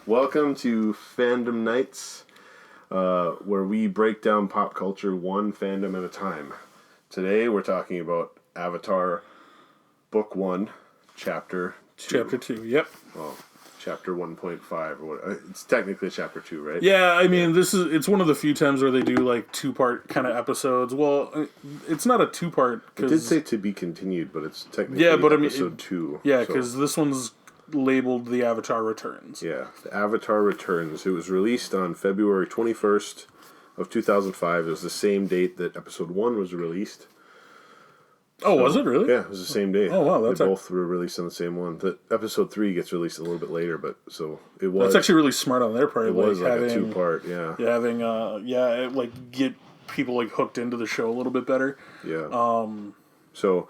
Welcome to Fandom Nights, where we break down pop culture one fandom at a time. Today we're talking about Avatar Book 1, Chapter 2. Chapter 2, yep. Well, Chapter 1.5, or what? It's technically Chapter 2, right? Yeah, I mean, it's one of the few times where they do, like, two-part kind of episodes. Well, it's not a two-part, It did say to be continued, but it's technically episode 2. Yeah, because this one's labeled The Avatar Returns. Yeah, The Avatar Returns. It was released on February 21st of 2005. It was the same date that episode 1 was released. Oh, was it really? Yeah, it was the same day. Oh, wow. They both were released on the same one. The episode 3 gets released a little bit later, but so it was. That's actually really smart on their part. It was like a two-part, yeah. Yeah, having, get people, like, hooked into the show a little bit better. Yeah. So,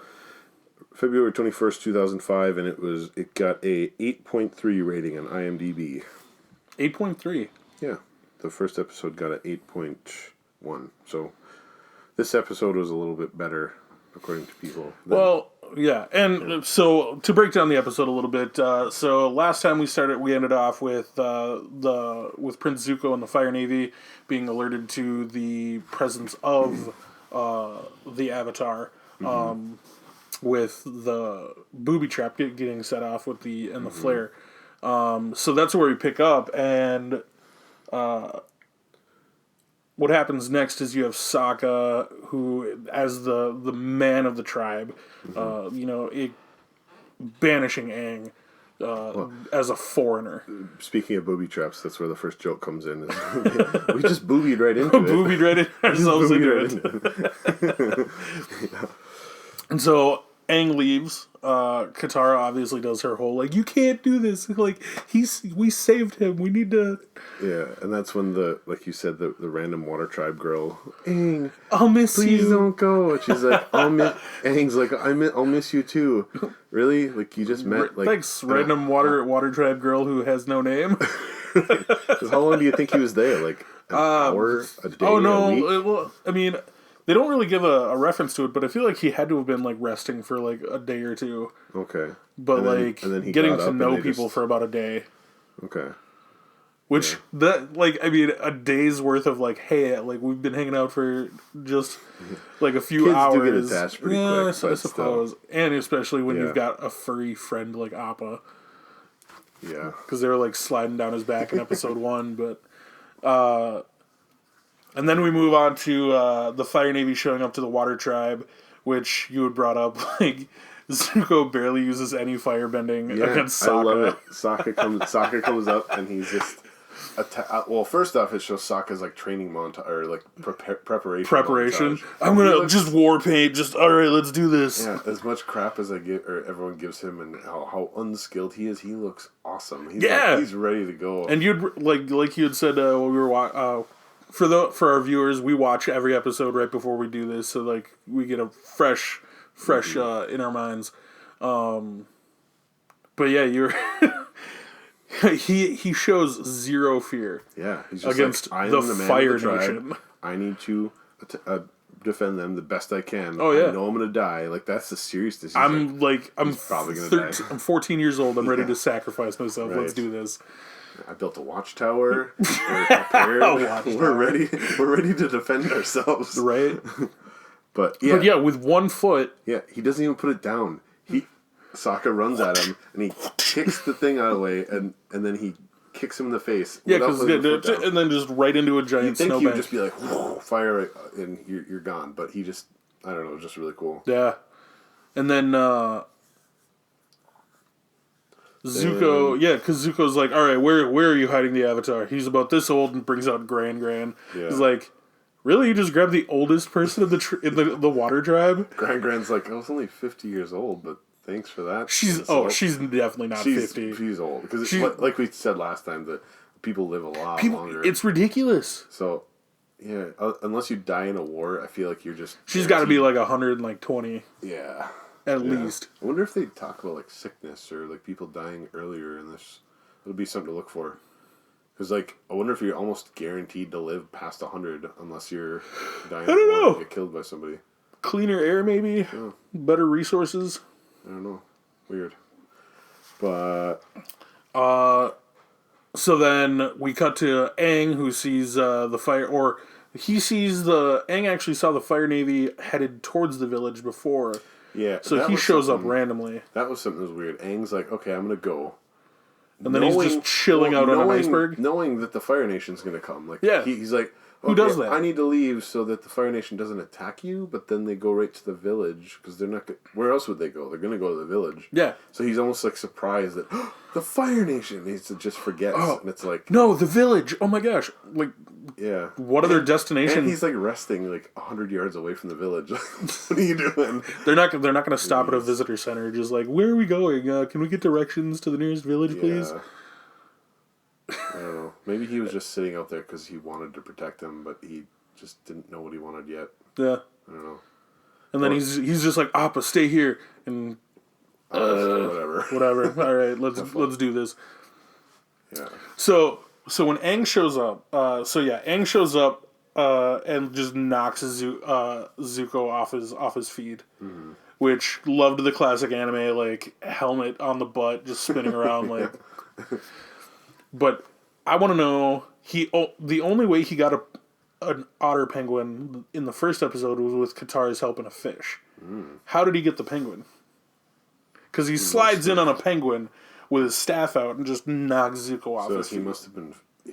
February 21st, 2005, and it got a 8.3 rating on IMDb. 8.3? Yeah. The first episode got an 8.1. So, this episode was a little bit better, according to people. Well, yeah, and so to break down the episode a little bit, so last time we ended off with Prince Zuko and the Fire Navy being alerted to the presence of the Avatar, with the booby trap getting set off with the flare. So that's where we pick up, and what happens next is you have Sokka, who, as the man of the tribe, banishing Aang as a foreigner. Speaking of booby traps, that's where the first joke comes in. We just boobied right into it. Boobied right ourselves into it. And so Aang leaves. Katara obviously does her whole, like, you can't do this. Like, we saved him. We need to... Yeah, and that's when like you said, the random water tribe girl, Aang, I'll miss you. Please don't go. And she's like, Aang's like, I'll miss you too. Really? Like, you just met, like... Thanks, random water tribe girl who has no name. Because how long do you think he was there? Like, an hour? A day? Oh, no. A week? Well, I mean... They don't really give a reference to it, but I feel like he had to have been, like, resting for, like, a day or two. Okay. But, and then he getting to know people for about a day. Okay. Which, a day's worth of, like, hey, like, we've been hanging out for just, like, a few hours. Kids do get attached pretty quick. So I suppose. Still. And especially when you've got a furry friend like Appa. Yeah. Because they were, like, sliding down his back in episode 1, but... And then we move on to the Fire Navy showing up to the Water Tribe, which you had brought up. Like, Zuko barely uses any firebending against Sokka. I love it. Sokka comes up and he's just... well, first off, it shows Sokka's, like, training montage, or, like, preparation. Montage. I'm gonna just war paint. Just, all right, let's do this. Yeah, as much crap as everyone gives him, and how unskilled he is, he looks awesome. He's ready to go. And you'd like you had said when we were for our viewers, we watch every episode right before we do this, so, like, we get a fresh in our minds. But yeah, you're. He shows zero fear. Yeah, he's just against like, the Fire Nation. I need to defend them the best I can. Oh yeah, I know I'm gonna die. Like, that's the seriousness. I'm probably gonna die. I'm 14 years old. I'm ready to sacrifice myself. Right. Let's do this. I built a watchtower. We're prepared. We're ready. We're ready to defend ourselves. Right. But yeah, with 1 foot. Yeah, he doesn't even put it down. Sokka runs at him and he kicks the thing out of the way, and then he kicks him in the face. Yeah, and then just right into a giant snowbank. You'd think he would just be like, whoa, fire, and you're gone. But he just, I don't know, just really cool. Yeah, and then. Zuko, because Zuko's like, all right, where are you hiding the Avatar? He's about this old and brings out Gran. Yeah. He's like, really? You just grabbed the oldest person in the Water Tribe? Gran's like, I was only 50 years old, but thanks for that. She's definitely not 50. She's old because, like we said last time, the people live a lot longer. It's ridiculous. So, yeah, unless you die in a war, I feel like you're just. She's got to be like 120. Yeah. At least. I wonder if they talk about, like, sickness or, like, people dying earlier in this. It'll be something to look for. Because, like, I wonder if you're almost guaranteed to live past 100 unless you're dying. I don't know. Get killed by somebody. Cleaner air, maybe? Yeah. Better resources? I don't know. Weird. But... So then we cut to Aang, who sees the fire, or Aang actually saw the Fire Navy headed towards the village before. Yeah. So he shows up randomly. That was something that was weird. Aang's like, okay, I'm gonna go. And then he's just chilling out on an iceberg. Knowing that the Fire Nation's gonna come. Like, yeah. He's like, who does that? I need to leave so that the Fire Nation doesn't attack you, but then they go right to the village, because they're not... Where else would they go? They're going to go to the village. Yeah. So he's almost, like, surprised that, the Fire Nation! He just forgets, and it's like... No, the village! Oh my gosh. Like, yeah. What other destination? And he's, like, resting, like, 100 yards away from the village. What are you doing? They're not going to stop at a visitor center, just like, where are we going? Can we get directions to the nearest village, please? I don't know. Maybe he was just sitting out there because he wanted to protect them, but he just didn't know what he wanted yet. Yeah. I don't know. And then he's just like, Appa, stay here, and whatever. All right, let's do this. Yeah. So when Aang shows up, Aang shows up and just knocks Zuko off his feet, which loved the classic anime, like helmet on the butt, just spinning around like. But I want to know, the only way he got an otter penguin in the first episode was with Katara's help and a fish. How did he get the penguin? Because he slides in on a penguin with his staff out and just knocks Zuko off his feet. He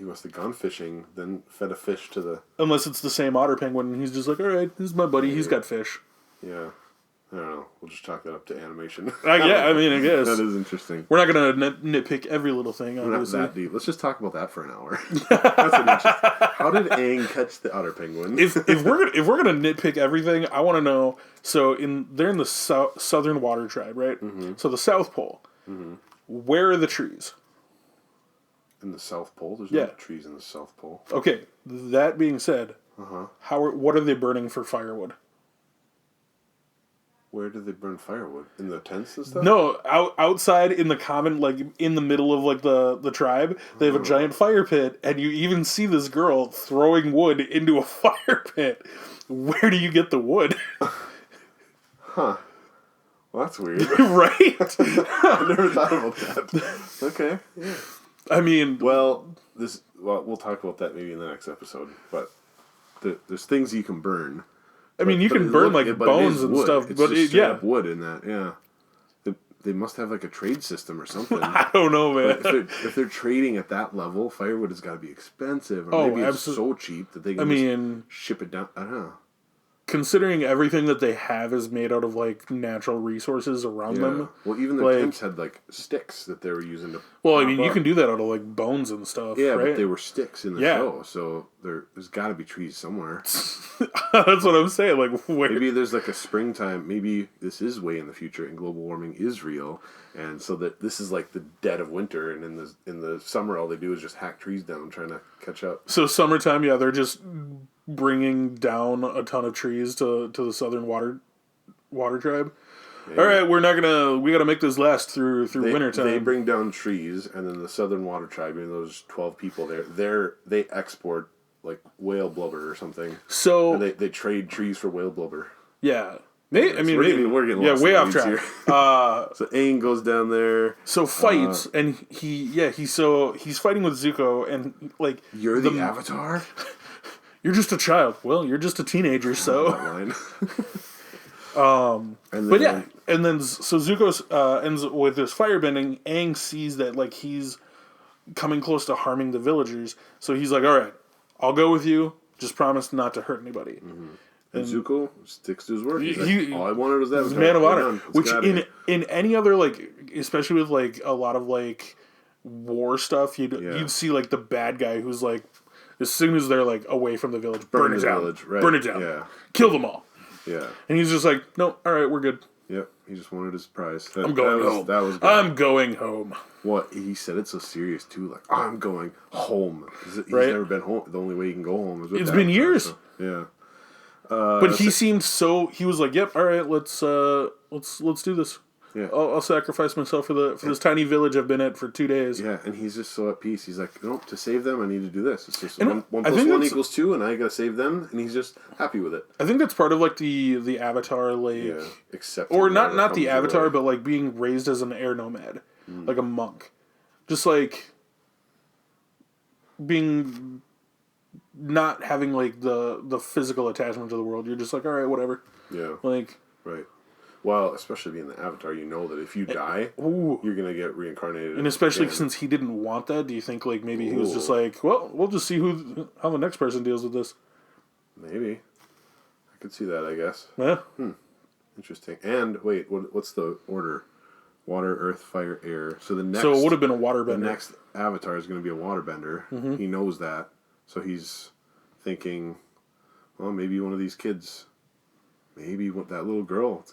must have gone fishing, then fed a fish to the... Unless it's the same otter penguin, and he's just like, all right, this is my buddy, he's got fish. Yeah. I don't know. We'll just chalk that up to animation. I guess. That is interesting. We're not going to nitpick every little thing, obviously. We're not that deep. Let's just talk about that for an hour. That's an interesting... How did Aang catch the otter penguin? if we're gonna nitpick everything, I want to know. So they're in the Southern Water Tribe, right? Mm-hmm. So the South Pole. Mm-hmm. Where are the trees? In the South Pole? There's no trees in the South Pole. Okay. That being said, what are they burning for firewood? Where do they burn firewood? In the tents and stuff? No, outside in the common, like in the middle of like the tribe, they have a giant fire pit, and you even see this girl throwing wood into a fire pit. Where do you get the wood? Huh. Well, that's weird. Right? I never thought about that. Okay. Yeah. I mean... Well, we'll talk about that maybe in the next episode, but there's things you can burn. I mean, you can burn like bones and stuff, but it's just wood in that. Yeah, they must have like a trade system or something. I don't know, man. But if they're trading at that level, firewood has got to be expensive, or maybe it's so cheap that they can just ship it down. I don't know. Considering everything that they have is made out of like natural resources around them. Well, even the tents had like sticks that they were using to. Well, I mean, you can do that out of like bones and stuff. Yeah, right? But they were sticks in the show, so there's got to be trees somewhere. That's what I'm saying. Like, where? Maybe there's like a springtime. Maybe this is way in the future, and global warming is real, and so that this is like the dead of winter, and in the summer, all they do is just hack trees down, trying to catch up. So summertime, they're just bringing down a ton of trees to the Southern Water Tribe. Maybe. All right, we gotta make this last through wintertime. They bring down trees, and then the Southern Water Tribe, those 12 people they export like whale blubber or something. So and they trade trees for whale blubber. Yeah. We're getting lost way off track. Here. So Aang goes down there. So fights, and he's fighting with Zuko, and like you're the Avatar. You're just a child. Well, you're just a teenager, so. So Zuko ends with this firebending. Aang sees that like he's coming close to harming the villagers, so he's like, "All right, I'll go with you. Just promise not to hurt anybody." Mm-hmm. And Zuko sticks to his word. He's like, all I wanted was that. He's a man of honor. Which in any other like, especially with like a lot of like war stuff, you'd see like the bad guy who's like, as soon as they're like away from the village, burn it down. Right. Burn it down. Yeah. Kill them all. Yeah. And he's just like, no, all right, we're good. Yep. He just wanted his prize. I'm going home. That was good. I'm going home. What? He said it so serious too. Like, I'm going home. He's never been home. The only way he can go home is with It's been years. So, yeah. But he seemed so. He was like, "Yep, all right, let's do this. Yeah, I'll sacrifice myself for this tiny village I've been at for 2 days." Yeah, and he's just so at peace. He's like, "No, to save them, I need to do this. It's just one plus one equals 2, and I gotta save them." And he's just happy with it. I think that's part of like the Avatar, like except or not the Avatar, but like being raised as an air nomad, like a monk, just like. being not having like the physical attachment to the world. You're just like, all right, whatever. Yeah. Like, right. Well, especially being the Avatar, you know that if you die, ooh. you're gonna get reincarnated. And especially again. since he didn't want that, do you think like maybe he was just like, well, we'll just see how the next person deals with this. Maybe. I could see that, I guess. Yeah. Interesting. And wait, what's the order? Water, earth, fire, air. So it would have been a waterbender. The next Avatar is going to be a waterbender. Mm-hmm. He knows that, so he's thinking, well, maybe one of these kids, maybe that little girl.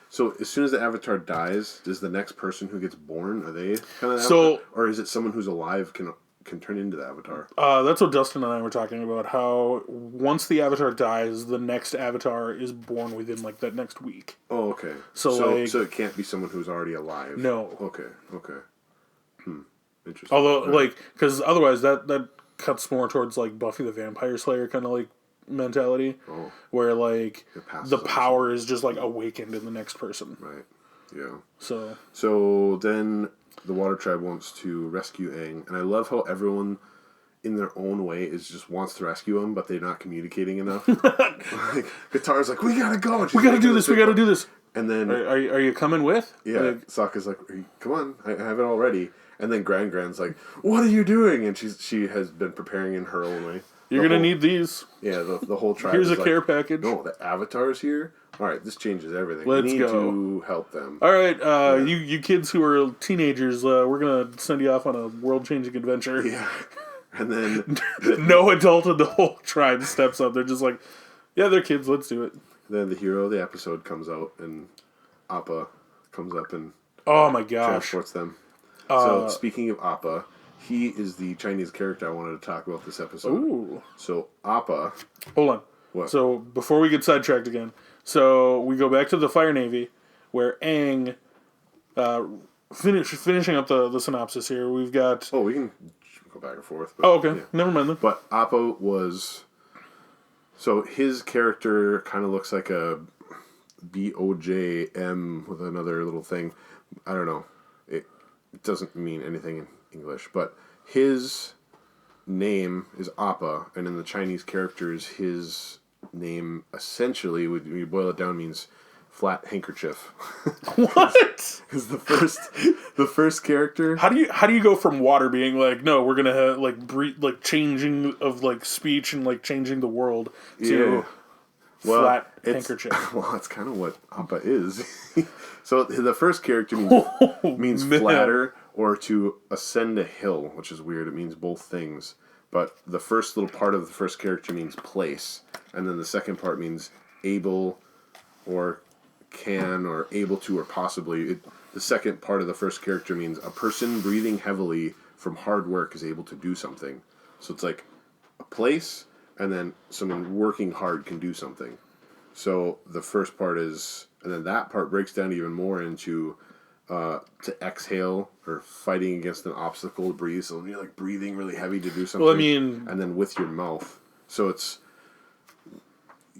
So as soon as the Avatar dies, does the next person who gets born, are they kind of Avatar? Or is it someone who's alive can turn into the Avatar? That's what Dustin and I were talking about. How once the Avatar dies, the next Avatar is born within like that next week. Oh, okay. So it can't be someone who's already alive. No. Okay. Interesting. Although, because otherwise that cuts more towards like Buffy the Vampire Slayer kind of like mentality, where like the power is just like awakened in the next person. Right. Yeah. So then the Water Tribe wants to rescue Aang, and I love how everyone, in their own way, just wants to rescue him, but they're not communicating enough. Like Katara's like, we gotta go. We gotta do this. We gotta do this. And then are you coming with? Yeah. Sokka's like, come on, I have it all ready. And then Gran's like, what are you doing? And she has been preparing in her own way. You're going to need these. Yeah, the whole tribe Here's a care package. No, the Avatar's here. All right, this changes everything. Let's we need go. to help them. All right, you kids who are teenagers, we're going to send you off on a world-changing adventure. Yeah. And then no adult in the whole tribe steps up. They're just like, yeah, they're kids, let's do it. Then the hero of the episode comes out, and Appa comes up and oh my gosh, transports them. So speaking of Appa, he is the Chinese character I wanted to talk about this episode. Ooh. So Appa. Hold on. What? So before we get sidetracked again, so we go back to the Fire Navy, where Aang, finishing up the synopsis here. We've got. Oh, we can go back and forth. But, okay. Yeah. Never mind then. But Appa was. So his character kind of looks like a BOJM with another little thing. I don't know. It doesn't mean anything in English, but his name is Appa, and in the Chinese characters, his name essentially, when you boil it down, means flat handkerchief. What? Because the first character. How do you go from water being like, no, we're gonna have like changing of like speech and like changing the world to flat handkerchief? Well, that's kind of what Appa is. So the first character means flatter or to ascend a hill, which is weird. It means both things. But the first little part of the first character means place, and then the second part means able or can or able to or possibly. The second part of the first character means a person breathing heavily from hard work is able to do something. So it's like a place, and then someone working hard can do something. So the first part is, and then that part breaks down even more into to exhale or fighting against an obstacle to breathe. So you're like breathing really heavy to do something. Well, I mean, and then with your mouth. So it's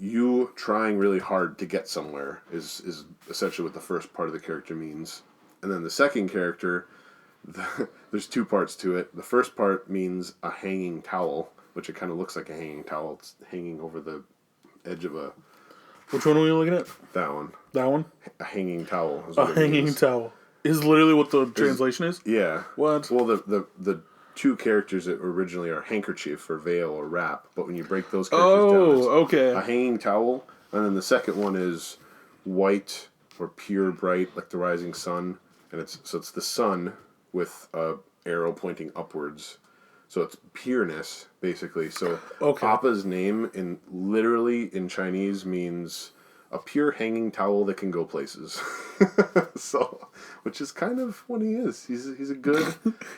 you trying really hard to get somewhere is essentially what the first part of the character means. And then the second character, there's two parts to it. The first part means a hanging towel, which it kind of looks like a hanging towel. It's hanging over the edge of a... Which one are we looking at? That one. That one? A hanging towel. A hanging towel. Is literally what the translation is? Yeah. What? Well, the two characters that originally are handkerchief or veil or wrap, but when you break those characters down, it's okay. a hanging towel, and then the second one is white or pure bright, like the rising sun, and it's the sun with a arrow pointing upwards. So it's pureness, basically. So Appa's name literally in Chinese means a pure hanging towel that can go places. So, which is kind of what he is. He's a good,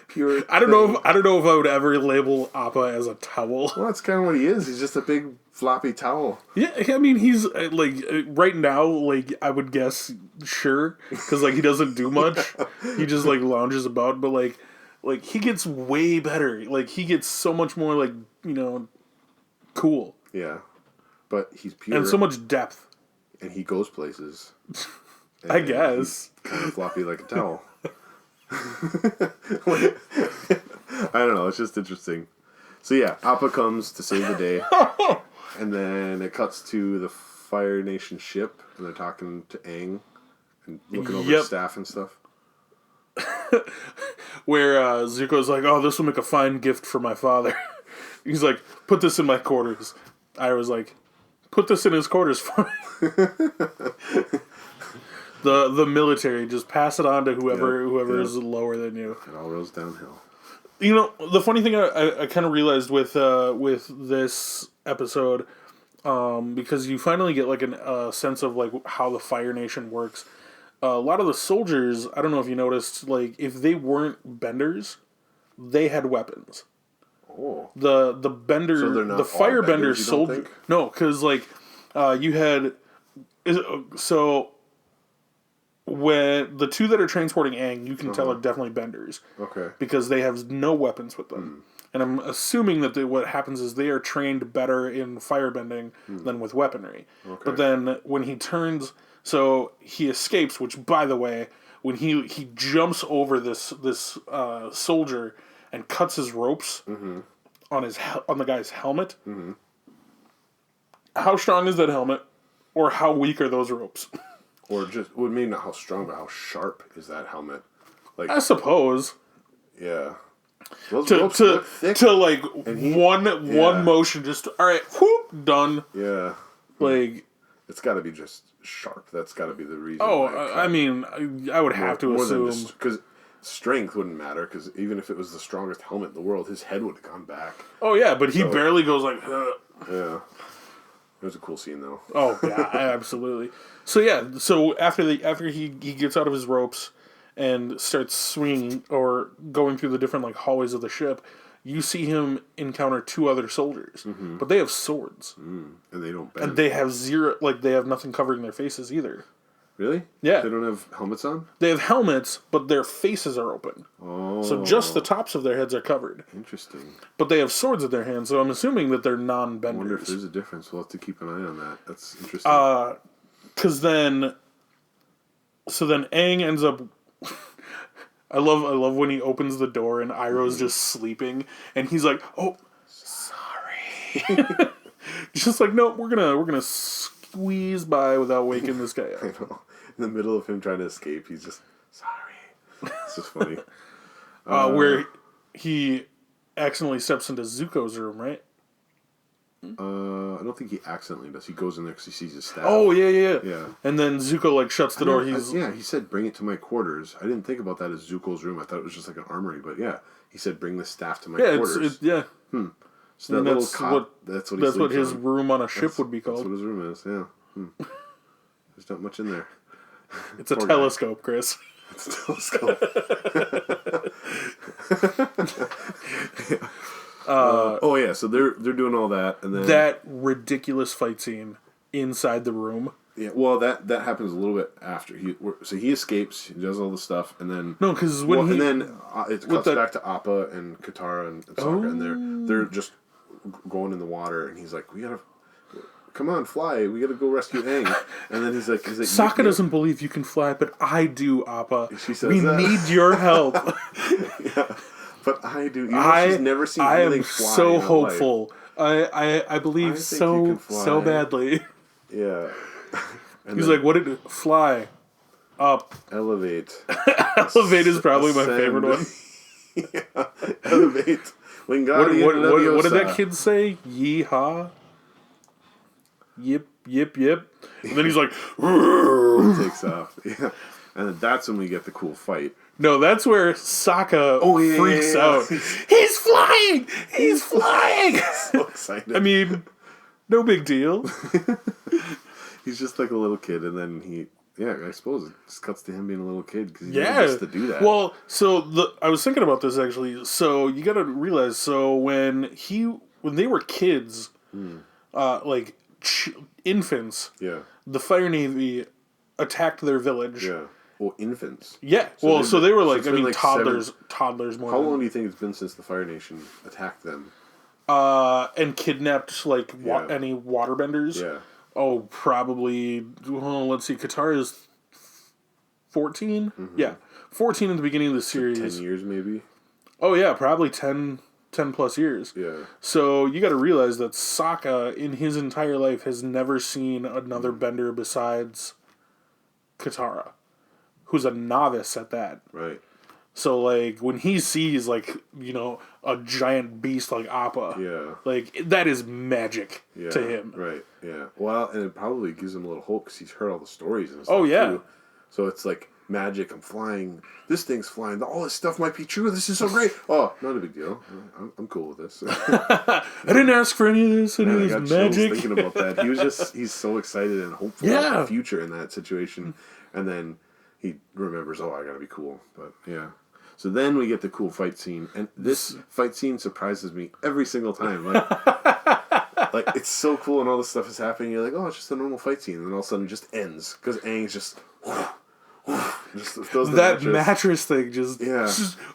pure. I don't know if I would ever label Appa as a towel. Well, that's kind of what he is. He's just a big floppy towel. Yeah, I mean he's like right now, like I would guess sure, because like he doesn't do much. He just like lounges about, but like he gets way better. Like he gets so much more like cool. Yeah, but he's pure and so much depth. And he goes places. I guess. Kind of floppy like a towel. I don't know. It's just interesting. So yeah, Appa comes to save the day, and then it cuts to the Fire Nation ship, and they're talking to Aang and looking over his staff and stuff. Where Zuko's like, "Oh, this will make a fine gift for my father." He's like, "Put this in my quarters." I was like, "Put this in his quarters for me." The military, just pass it on to whoever is lower than you. It all rolls downhill. You know, the funny thing I kind of realized with this episode, because you finally get like a sense of like how the Fire Nation works. A lot of the soldiers, I don't know if you noticed, like if they weren't benders, they had weapons. Oh. The bender, So they're not the firebender soldier. No, because like you had so. When the two that are transporting Aang, you can tell are definitely benders. Okay. Because they have no weapons with them. And I'm assuming that what happens is they are trained better in firebending than with weaponry. Okay. But then when he turns... So he escapes, which, by the way, when he jumps over this soldier and cuts his ropes on the guy's helmet, how strong is that helmet? Or how weak are those ropes? Or just, well, maybe not how strong, but how sharp is that helmet? Like, I suppose. Yeah. Those ropes look thick. To like one motion, just, alright, whoop, done. Yeah. Like... It's got to be just sharp. That's got to be the reason. Oh, I mean, I would have to assume. Because strength wouldn't matter, because even if it was the strongest helmet in the world, his head would have gone back. Oh, yeah, but he barely goes like... Yeah. It was a cool scene, though. Oh, yeah, absolutely. So, yeah, after he gets out of his ropes and starts swinging or going through the different like hallways of the ship, you see him encounter two other soldiers. But they have swords. And they don't bend. And they have they have nothing covering their faces either. Really? Yeah. They don't have helmets on? They have helmets, but their faces are open. Oh. So just the tops of their heads are covered. Interesting. But they have swords in their hands, so I'm assuming that they're non-benders. I wonder if there's a difference. We'll have to keep an eye on that. That's interesting. Because then Aang ends up... I love when he opens the door and Iroh's just sleeping, and he's like, "Oh, sorry." Just like, no, we're gonna squeeze by without waking this guy up. I know. In the middle of him trying to escape, he's just sorry. It's just funny. Where he accidentally steps into Zuko's room, right? I don't think he accidentally does. He goes in there because he sees his staff. Oh, yeah. Yeah. And then Zuko, like, shuts the door. He said, bring it to my quarters. I didn't think about that as Zuko's room. I thought it was just like an armory. But yeah, he said, bring the staff to my quarters. So that little cot, that's what his room on a ship would be called. That's what his room is, yeah. There's not much in there. It's a telescope, Chris. It's a telescope. So they're doing all that, and then that ridiculous fight scene inside the room. Yeah, well, that happens a little bit after he escapes, he does all the stuff, and then it cuts back to Appa and Katara and Sokka, and they're just going in the water, and he's like, come on, fly, we gotta go rescue Aang. And then he's like Sokka doesn't believe you can fly, but I do, Appa. She says we need your help. Yeah. But I do. She's never seen anything fly. I am so hopeful. I believe so badly. Yeah. He's like, what did it fly? Up. Elevate. Elevate is probably my favorite one. Yeah. Elevate. What did that kid say? Yeehaw. Yip, yip, yip. And then he's like, he takes off. Yeah. And that's when we get the cool fight. No, that's where Sokka freaks out. He's flying! He's flying! So excited. I mean, no big deal. He's just like a little kid, and then I suppose it just cuts to him being a little kid because he gets to do that. Well, I was thinking about this actually. So you got to realize, when they were kids, like infants, the Fire Navy attacked their village. Yeah. Well, infants. Yeah. So they were like, toddlers more. How long do you think it's been since the Fire Nation attacked them? And kidnapped any waterbenders? Yeah. Oh, probably. Well, let's see. Qatar is 14. Mm-hmm. Yeah, 14 at the beginning of the series. 10 years, maybe. Oh yeah, probably 10. 10 plus years. Yeah. So you got to realize that Sokka, in his entire life, has never seen another bender besides Katara, who's a novice at that. Right. So, like, when he sees, like, a giant beast like Appa, Yeah. like, that is magic to him. Right. Yeah. Well, and it probably gives him a little hope because he's heard all the stories and stuff. Oh, yeah. Too. So it's like magic. I'm flying. This thing's flying. All this stuff might be true. This is so great. Oh, not a big deal. I'm cool with this. I didn't ask for any of this. Any of this magic. Thinking about that, he's so excited and hopeful about the future in that situation, and then he remembers, oh, I gotta be cool. But yeah. So then we get the cool fight scene, and this fight scene surprises me every single time. Like it's so cool, and all this stuff is happening. You're like, oh, it's just a normal fight scene, and then all of a sudden it just ends because Aang's just throws the that mattress thing just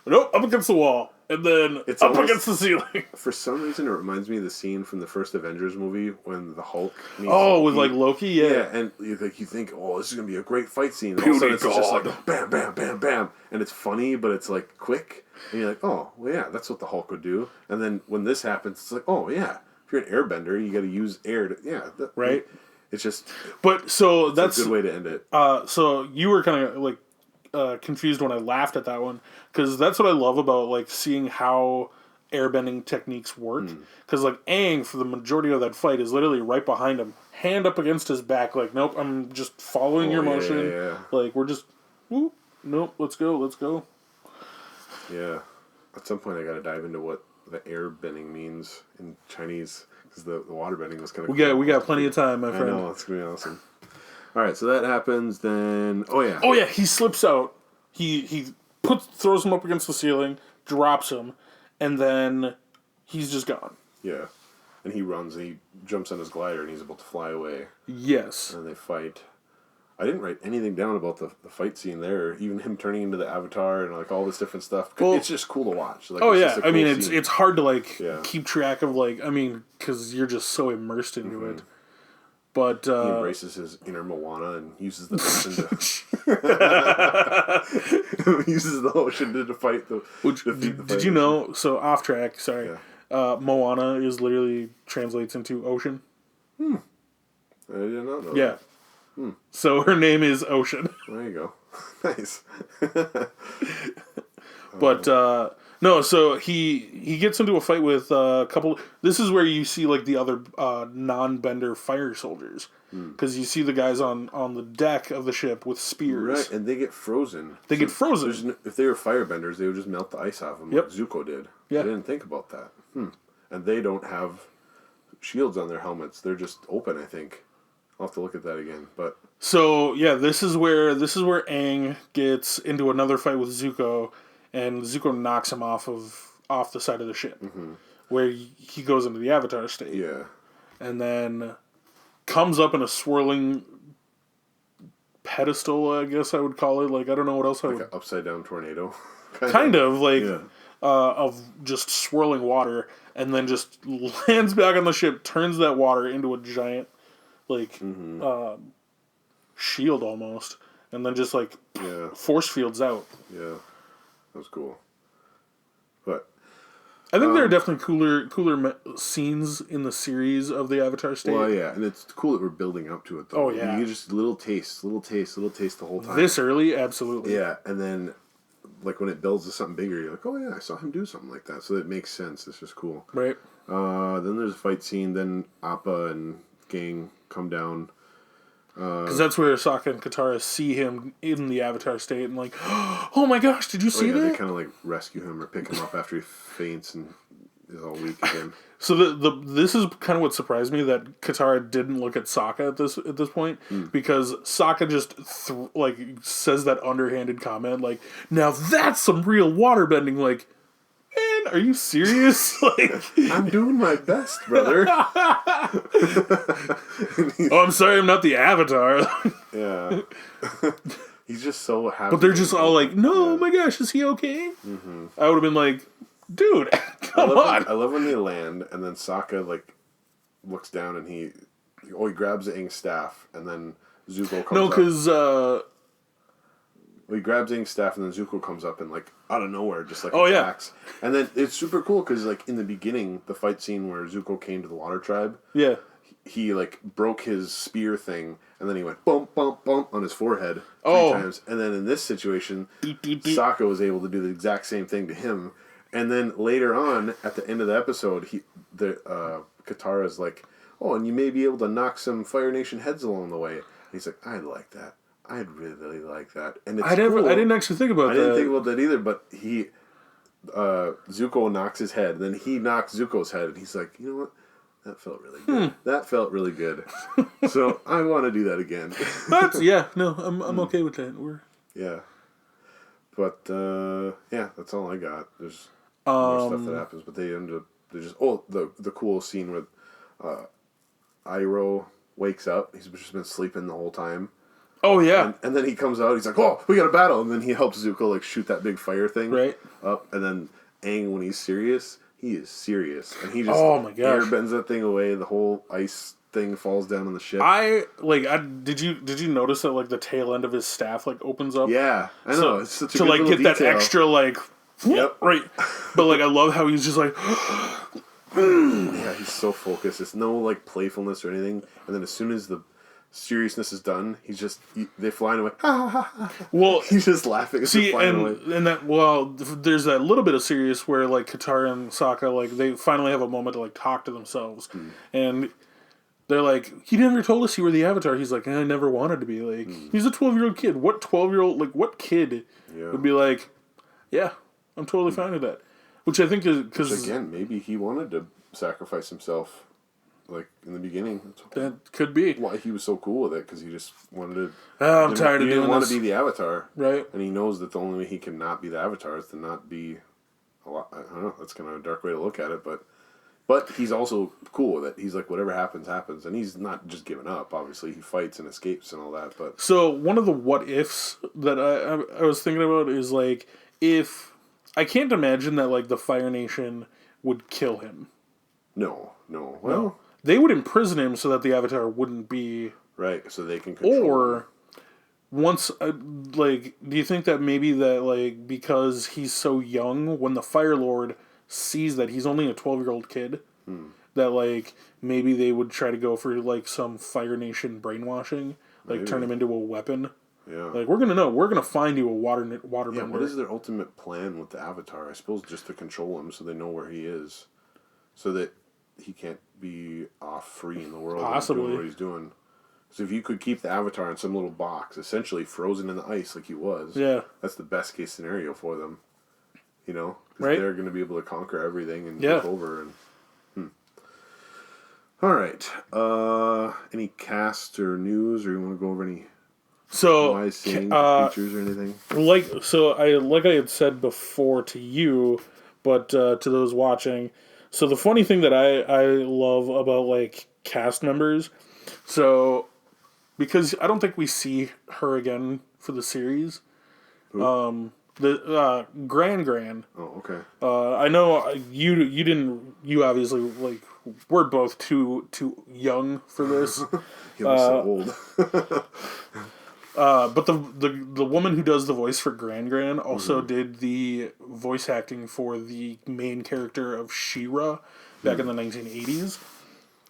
nope, up against the wall, and then it's up against the ceiling. For some reason, it reminds me of the scene from the first Avengers movie when the Hulk meets Loki. With like Loki, yeah, and you think, oh, this is gonna be a great fight scene, and all of a sudden it's just like bam, bam, bam, bam, and it's funny, but it's like quick, and you're like, oh, well, yeah, that's what the Hulk would do. And then when this happens, it's like, oh yeah, if you're an airbender, you got to use air to right. It's just, but so that's a good way to end it. So you were kind of like confused when I laughed at that one because that's what I love about like seeing how airbending techniques work. Because like Aang for the majority of that fight is literally right behind him, hand up against his back, like nope, I'm just following your motion. Yeah. Like we're just, nope, let's go. Yeah, at some point I got to dive into what the airbending means in Chinese. Because the waterbending was kind of cool. We got plenty of time, my friend. I know, it's going to be awesome. All right, so that happens, then... Oh, yeah, he slips out. He throws him up against the ceiling, drops him, and then he's just gone. Yeah, and he runs, and he jumps on his glider, and he's able to fly away. Yes. And they fight. I didn't write anything down about the fight scene there, even him turning into the Avatar and like all this different stuff. Well, it's just cool to watch. Like, I mean, it's hard to keep track of because you're just so immersed into it. But he embraces his inner Moana and uses the ocean to fight the. Defeat the did you know? So off track. Sorry, Moana is literally translates into ocean. I did not know. Yeah. That. So her name is Ocean. There you go. Nice. But no, so he gets into a fight with a couple. This is where you see like the other non-bender fire soldiers, because you see the guys on the deck of the ship with spears. Right, and they get frozen. If they were firebenders, they would just melt the ice off them, like Zuko did. Yeah. I didn't think about that. And they don't have shields on their helmets; they're just open. I think. I'll have to look at that again, but so yeah, this is where Aang gets into another fight with Zuko, and Zuko knocks him off the side of the ship, where he goes into the Avatar state. Yeah, and then comes up in a swirling pedestal, I guess I would call it. Like I don't know what else an upside down tornado, kind of of just swirling water, and then just lands back on the ship, turns that water into a giant. Shield almost, and then just force fields out. Yeah, that was cool. But I think there are definitely cooler scenes in the series of the Avatar state. Well, yeah, and it's cool that we're building up to it, though. Oh yeah, you just little taste the whole time. This early, absolutely. Yeah, and then when it builds to something bigger, you're like, oh yeah, I saw him do something like that, so it makes sense. It's just cool. Right. Then there's a fight scene. Then Appa and gang come down because that's where Sokka and Katara see him in the Avatar state and like, oh my gosh, did you see that? They kind of rescue him or pick him up after he faints and is all weak again. So this is kind of what surprised me, that Katara didn't look at Sokka at this point, because Sokka just says that underhanded comment like, now that's some real waterbending, like, man, are you serious? I'm doing my best, brother. Oh, I'm sorry, I'm not the Avatar. Yeah. He's just so happy. But they're just all like, no, oh my gosh, is he okay? I would have been like, dude, come on. I love when they land, and then Sokka, looks down, and he grabs Aang's staff, and then Zuko comes up. No, because he grabs Aang's staff, and then Zuko comes up and like out of nowhere just like Oh, yeah. attacks. And then it's super cool because like in the beginning, the fight scene where Zuko came to the Water Tribe, Yeah. he like broke his spear thing, and then he went bump bump bump on his forehead 3 Oh. times. And then in this situation, Beep, beep, beep. Sokka was able to do the exact same thing to him. And then later on, at the end of the episode, Katara's like, "Oh, and you may be able to knock some Fire Nation heads along the way." And he's like, "I'd like that. I'd really like that." And it's cool. I didn't actually think about that. I didn't think about that either. But Zuko knocks his head, then he knocks Zuko's head, and he's like, "You know what? That felt really good. That felt really good." So I want to do that again. I'm okay with that. Yeah. But yeah, that's all I got. There's more stuff that happens, but they just the cool scene with Iroh wakes up. He's just been sleeping the whole time. Oh yeah. And then he comes out. He's like, "Oh, we got a battle!" And then he helps Zuko like shoot that big fire thing up. And then Aang, when he's serious, he is serious, and he just airbends that thing away. The whole ice thing falls down on the ship. Did you notice that like the tail end of his staff like opens up? Yeah, I know. So, it's such a to good like little get detail. that extra like. Yep. Right. But like I love how he's just like. Yeah, he's so focused. It's no like playfulness or anything. And then as soon as the seriousness is done, they flying away. Well, he's just laughing. As they're flying away. And that there's that little bit of serious where like Katara and Sokka like they finally have a moment to like talk to themselves, and they're like, "He never told us you were the Avatar." He's like, "I never wanted to be." Like he's a 12-year-old kid. What 12-year-old what kid would be like? Yeah, I'm totally fine with that. Which I think is because again, maybe he wanted to sacrifice himself. Like in the beginning, that could be why he was so cool with it, because he just wanted to. I'm tired of doing this. He didn't want to be the Avatar, right? And he knows that the only way he can not be the Avatar is to not be a lot. I don't know. That's kind of a dark way to look at it, but he's also cool with it. He's like, whatever happens, happens, and he's not just giving up. Obviously, he fights and escapes and all that. But so one of the what ifs that I was thinking about is like if I can't imagine that like the Fire Nation would kill him. No. Well. They would imprison him so that the Avatar wouldn't be... Right, so they can control him. Once, do you think that maybe that, like, because he's so young, when the Fire Lord sees that he's only a 12-year-old kid, that, like, maybe they would try to go for, like, some Fire Nation brainwashing, like, maybe. Turn him into a weapon? Yeah. Like, we're gonna find you a waterbender. Yeah, what is their ultimate plan with the Avatar? I suppose just to control him so they know where he is. So that he can't be off free in the world. Possibly. Doing what he's doing. So if you could keep the Avatar in some little box, essentially frozen in the ice like he was, that's the best case scenario for them. You know? Because they're going to be able to conquer everything and take over. And all right. Any cast or news, or you want to go over any wise sayings or features or anything? Like I had said before to you, but to those watching... So the funny thing that I love about, like, cast members, so, because I don't think we see her again for the series. Who? The Gran. Oh, okay. I know you obviously, like, we're both too young for this. You're so old. But the woman who does the voice for Gran also did the voice acting for the main character of She-Ra back in the 1980s.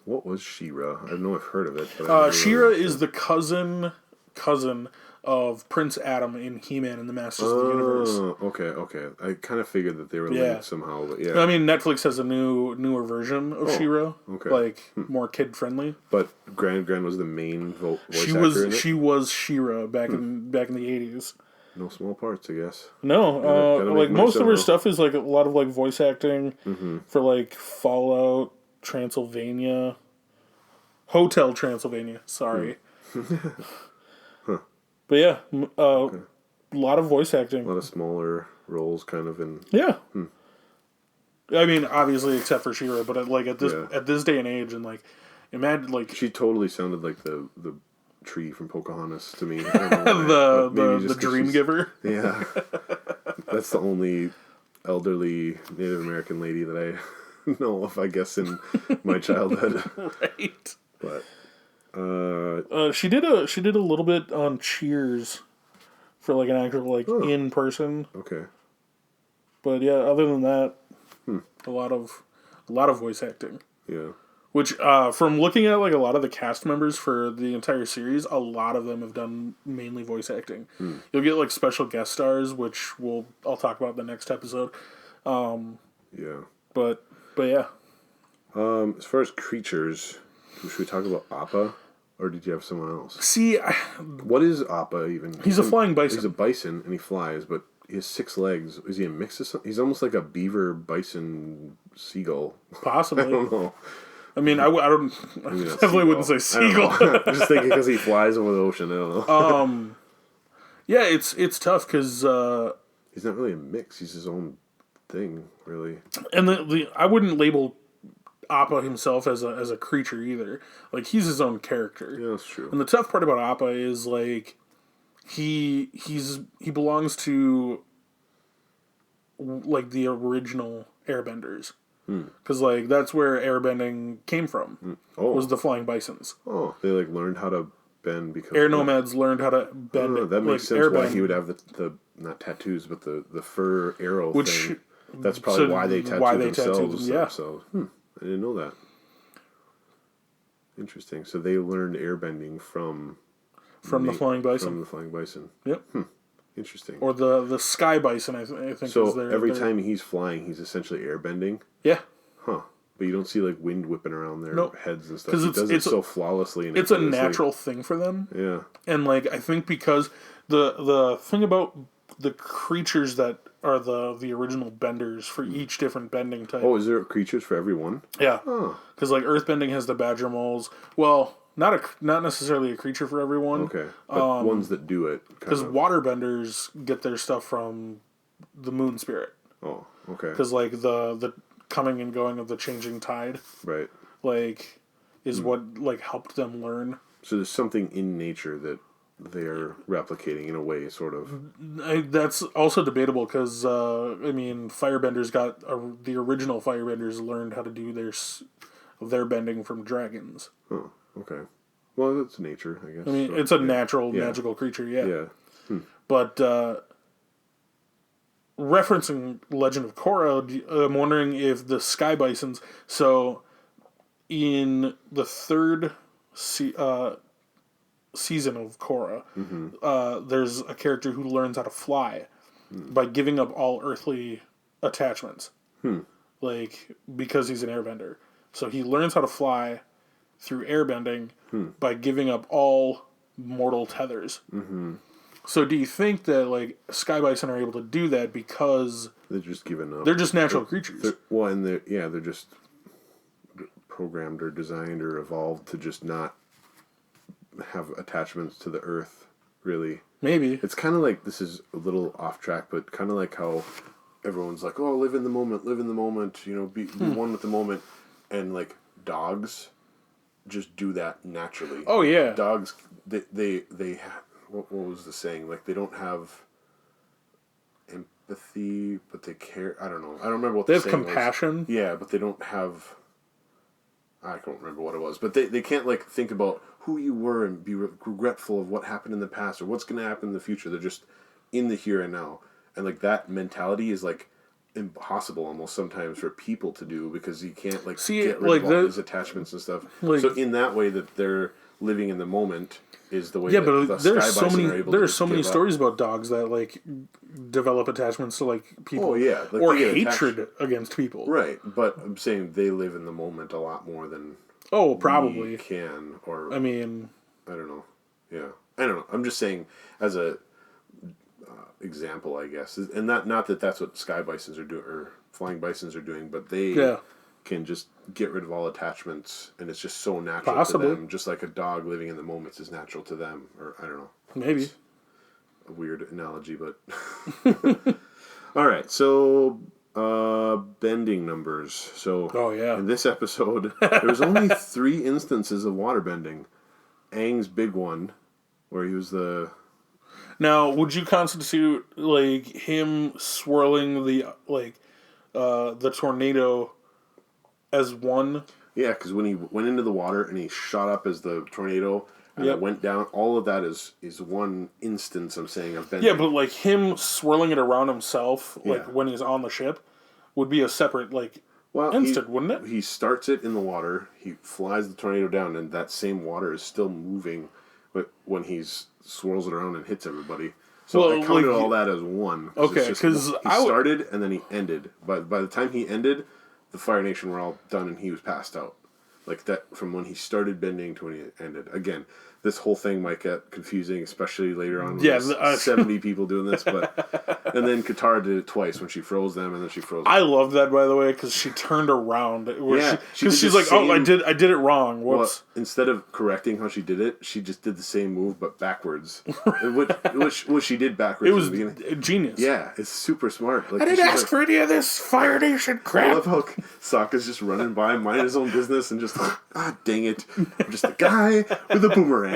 What was She-Ra? I know I've heard of it. But She-Ra is the cousin of Prince Adam in He-Man and the Masters of the Universe. Oh, okay. I kind of figured that they were linked somehow, but yeah. I mean, Netflix has a newer version of She-Ra, more kid-friendly. But Gran was the main voice actor in it? She was She-Ra back in the 80s. No small parts, I guess. No, like most of her stuff is like a lot of like voice acting for like Fallout, Transylvania, Hotel Transylvania. Sorry. But yeah, a lot of voice acting. A lot of smaller roles, kind of in. Yeah. I mean, obviously, except for She-Ra, but like at this day and age, and like, imagine like she totally sounded like the tree from Pocahontas to me. the dream giver. Yeah, that's the only elderly Native American lady that I know of, I guess, in my childhood. Right. But she did a little bit on Cheers for like an actual like in person. Okay. But yeah, other than that, a lot of voice acting. Yeah. Which, from looking at like a lot of the cast members for the entire series, a lot of them have done mainly voice acting. You'll get like special guest stars, which I'll talk about in the next episode. Yeah. But yeah. As far as creatures, should we talk about Appa, or did you have someone else? See, What is Appa even? He's a flying bison. He's a bison and he flies, but he has 6 legs. Is he a mix of something? He's almost like a beaver, bison, seagull. Possibly. I don't know. I mean, I definitely wouldn't say seagull. I'm just thinking because he flies over the ocean. I don't know. Yeah, it's tough because he's not really a mix. He's his own thing, really. And I wouldn't label Appa himself as a creature either. Like, he's his own character. Yeah, that's true. And the tough part about Appa is like he belongs to like the original Airbenders. Because like that's where airbending came from. Was the flying bisons. Oh, they like learned how to bend because air nomads learned how to bend. That makes sense. Airbend. Why he would have the not tattoos, but the fur arrow thing. That's probably why they tattooed themselves. Yeah. So I didn't know that. Interesting. So they learned airbending from the flying bison. From the flying bison. Yep. Interesting. Or the sky bison, I think. So every time he's flying, he's essentially airbending. Yeah. Huh. But you don't see like wind whipping around their heads and stuff. Because he does it so flawlessly. And it's a natural thing for them. Yeah. And like I think because the thing about the creatures that are the original benders for each different bending type. Oh, is there creatures for every one? Yeah. Because like earthbending has the badger moles. Well, not necessarily a creature for everyone. Okay. But ones that do it. Because waterbenders get their stuff from the moon spirit. Oh, okay. Because like the coming and going of the changing tide. Right. Like is what like helped them learn. So there's something in nature that they're replicating in a way, sort of. That's also debatable because I mean, firebenders the original firebenders learned how to do their bending from dragons. Oh, okay. Well, that's nature, I guess. I mean, it's a natural, magical creature, yeah. Yeah. But referencing Legend of Korra, I'm wondering if the sky bisons. So, in the third season of Korra, there's a character who learns how to fly by giving up all earthly attachments. Like, because he's an airbender. So he learns how to fly through airbending by giving up all mortal tethers. So do you think that like sky bison are able to do that because they're just giving up? They're just natural creatures. They're just programmed or designed or evolved to just not have attachments to the earth, really. Maybe. It's kind of like, this is a little off track, but kind of like how everyone's like, oh, live in the moment, be one with the moment. And like dogs just do that naturally. Oh yeah. Dogs, they what was the saying? Like they don't have empathy, but they care. I don't know. I don't remember what they the have saying compassion. Was. Yeah, but they don't have. I don't remember what it was, but they can't like think about who you were and be regretful of what happened in the past or what's going to happen in the future. They're just in the here and now, and like that mentality is like impossible almost sometimes for people to do because you can't like get rid of all these attachments and stuff. Like, so in that way that they're living in the moment is the way. Yeah, that but there's so many stories about dogs that like develop attachments to like people. Oh yeah, like, or hatred against people. Right, but I'm saying they live in the moment a lot more than. Oh, probably we can or. I mean, I don't know. Yeah, I don't know. I'm just saying as a. Example, I guess, and not that that's what sky bisons are doing or flying bisons are doing, but they can just get rid of all attachments, and it's just so natural to them, just like a dog living in the moments is natural to them, or I don't know. Maybe it's a weird analogy, but all right. So bending numbers. So in this episode, there was only 3 instances of water bending. Aang's big one, where he was the. Now, would you constitute like him swirling the tornado as one? Yeah, because when he went into the water and he shot up as the tornado, and it went down. All of that is one instance I'm saying of bending. Yeah, but like him swirling it around himself, like when he's on the ship, would be a separate instant, wouldn't it? He starts it in the water. He flies the tornado down, and that same water is still moving, when he swirls it around and hits everybody. So I counted all that as one. Okay, because he started and then he ended. But by the time he ended, the Fire Nation were all done and he was passed out. Like that, from when he started bending to when he ended. Again, this whole thing might get confusing, especially later on. When there's 70 people doing this, and then Katara did it twice when she froze them, and then she froze. I love that, by the way, because she turned around. She's like, same, I did it wrong. Whoops. Well, instead of correcting how she did it, she just did the same move but backwards, which she did backwards. It was genius. Yeah, it's super smart. I didn't ask for any of this Fire Nation crap. I love how Sokka's just running by, minding his own business, and just dang it, I'm just a guy with a boomerang.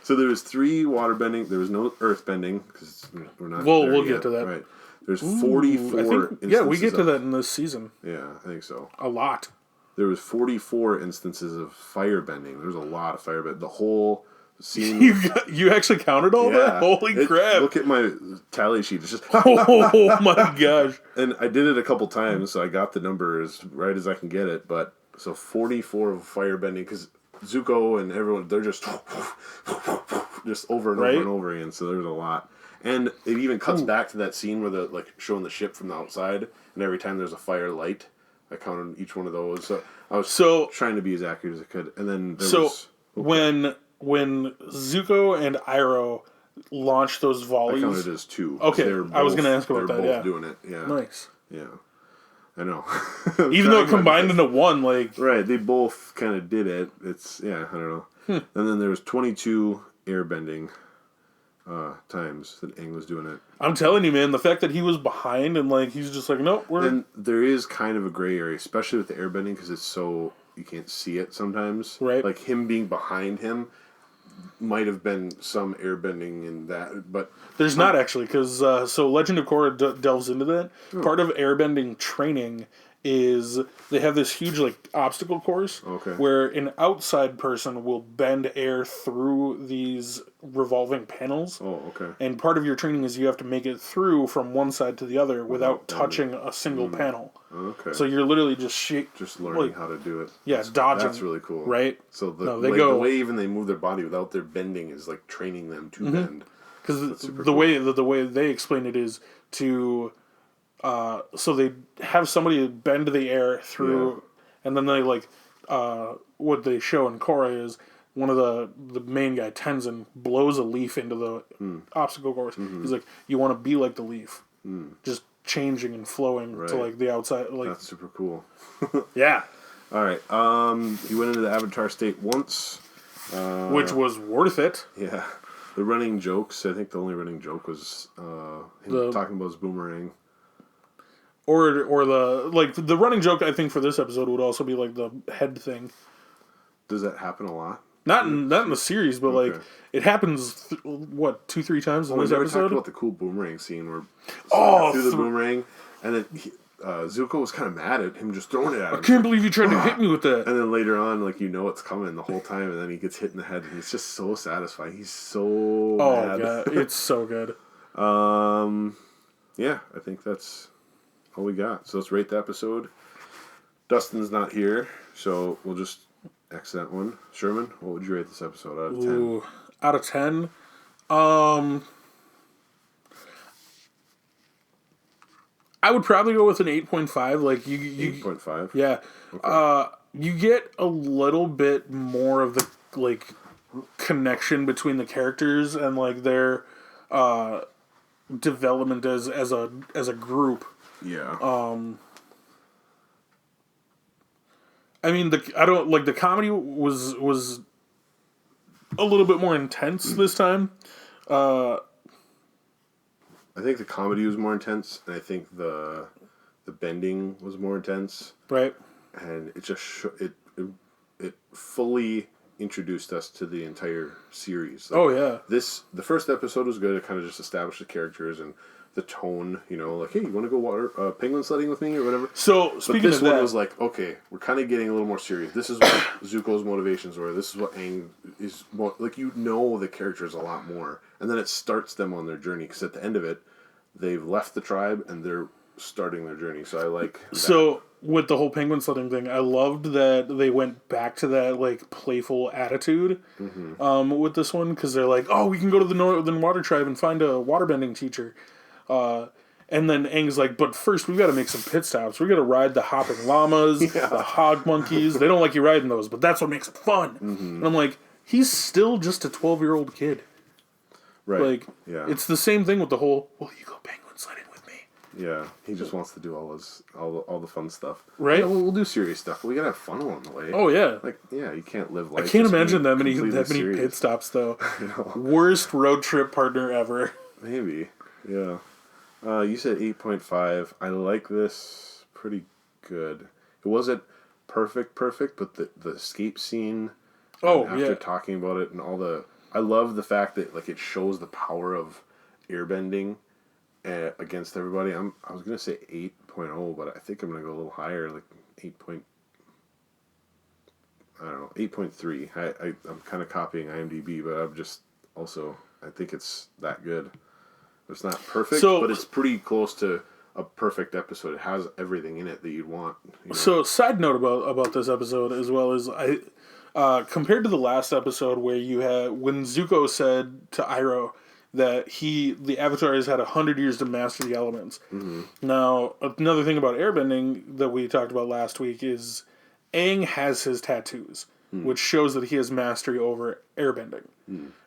So there was 3 water bending. There was no earth bending because we're not. We'll get to that. Right. There's 44. We get to that in this season. Yeah, I think so. A lot. There was 44 instances of fire bending. There's a lot of fire bending. The whole scene. You actually counted all that? Holy crap! Look at my tally sheet. It's just oh my gosh! And I did it a couple times, so I got the number as right as I can get it. But so 44 of fire bending, because Zuko and everyone, they're just over and over and over again. So there's a lot. And it even cuts back to that scene where they're showing the ship from the outside, and every time there's a fire light, I counted each one of those. So I was trying to be as accurate as I could. And then when Zuko and Iroh launched those volleys, I counted as 2. Okay, I was going to ask about that. They're both doing it. Yeah, nice. Yeah, I know. Even though it combined into one, right, they both kind of did it. It's I don't know. And then there was 22 airbending times that Aang was doing it. I'm telling you, man, the fact that he was behind and he's just nope, we're... And there is kind of a gray area, especially with the airbending, because it's so you can't see it sometimes. Right. Like him being behind him might have been some airbending in that, but there's not actually, because so Legend of Korra delves into that. Part of airbending training is they have this huge obstacle course where an outside person will bend air through these revolving panels. And part of your training is you have to make it through from one side to the other without touching a single panel. So you're literally just learning how to do it. Yeah, dodging. That's really cool. Right? So the way even they move their body without their bending is training them to bend. Because the way they explain it is to so they have somebody bend the air through, and then they what they show in Korra is one of the main guy, Tenzin, blows a leaf into the obstacle course. He's like, you want to be like the leaf, just changing and flowing to the outside. That's super cool. Yeah. All right. He went into the Avatar state once, which was worth it. Yeah. The running jokes. I think the only running joke was him talking about his boomerang. Or the running joke, I think, for this episode would also be the head thing. Does that happen a lot? Not in the series, but it happens 2-3 times in this episode. Talked about the cool boomerang scene where through the boomerang, and then Zuko was kind of mad at him just throwing it at him. I can't believe you tried to hit me with that. And then later on, it's coming the whole time, and then he gets hit in the head, and it's just so satisfying. He's so mad. God, it's so good. Yeah, I think that's all we got. So let's rate the episode. Dustin's not here, so we'll just X that one. Sherman, what would you rate this episode out of 10? Out of 10? I would probably go with an 8.5. 8.5? Yeah. Okay. You get a little bit more of the connection between the characters and their development as a group. Yeah. I mean, the comedy was a little bit more intense this time. I think the comedy was more intense, and I think the bending was more intense. Right. And it just it fully introduced us to the entire series. Yeah. The first episode was good. It kind of just established the characters and the tone, like, hey, you want to go penguin sledding with me or whatever. So but speaking this of one that, was like, okay, we're kind of getting a little more serious. This is what Zuko's motivations were. This is what Aang is like. The characters a lot more, and then it starts them on their journey because at the end of it, they've left the tribe and they're starting their journey. So I like that. So with the whole penguin sledding thing, I loved that they went back to that like playful attitude with this one because they're like, oh, we can go to the Northern Water Tribe and find a waterbending teacher. And then Aang's like, but first we've got to make some pit stops. We got to ride the hopping llamas, the hog monkeys. They don't like you riding those, but that's what makes it fun. And I'm like, he's still just a 12-year-old kid. Right. Like, it's the same thing with the whole, well, you go penguin sledding with me. Yeah, he just wants to do all the fun stuff. Right? Yeah, we'll do serious stuff, but we gotta have fun along the way. Oh, yeah. Like, you can't live life. I can't just imagine being that many serious. pit stops, though. Worst road trip partner ever. Maybe. Yeah. You said 8.5. I like this pretty good. It wasn't perfect, but the escape scene. After talking about it and I love the fact that like it shows the power of airbending against everybody. I was gonna say 8.0, but I think I'm gonna go a little higher, like 8.3. I'm kind of copying IMDb, but I'm just also I think it's that good. It's not perfect, but it's pretty close to a perfect episode. It has everything in it that you'd want. So, side note about this episode, as well as compared to the last episode where you had when Zuko said to Iroh that the Avatar has had 100 years to master the elements. Mm-hmm. Now, another thing about airbending that we talked about last week is Aang has his tattoos, which shows that he has mastery over airbending,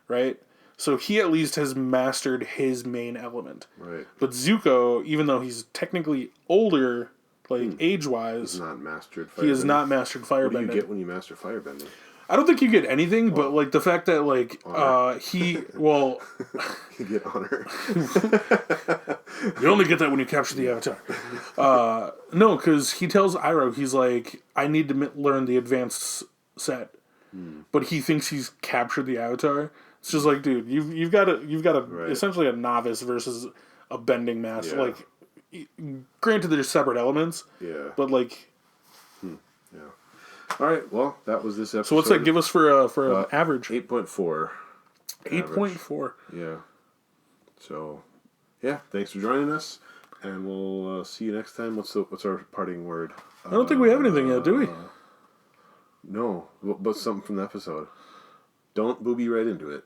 right? So he at least has mastered his main element. Right. But Zuko, even though he's technically older, like age-wise, he's not mastered firebending. He has not mastered firebending. What do you get when you master firebending? I don't think you get anything, but like the fact that like you get honor. You only get that when you capture the Avatar. No, because he tells Iroh, he's like, I need to learn the advanced set, but he thinks he's captured the Avatar. It's just like, dude, you've got essentially a novice versus a bending master. Like, granted, they're separate elements. Yeah. But like. Yeah. All right. Well, that was this episode. So what's that give us for an average? 8.4. 8.4. Yeah. So, yeah. Thanks for joining us, and we'll see you next time. What's our parting word? I don't think we have anything yet, do we? No, but something from the episode. Don't booby right into it.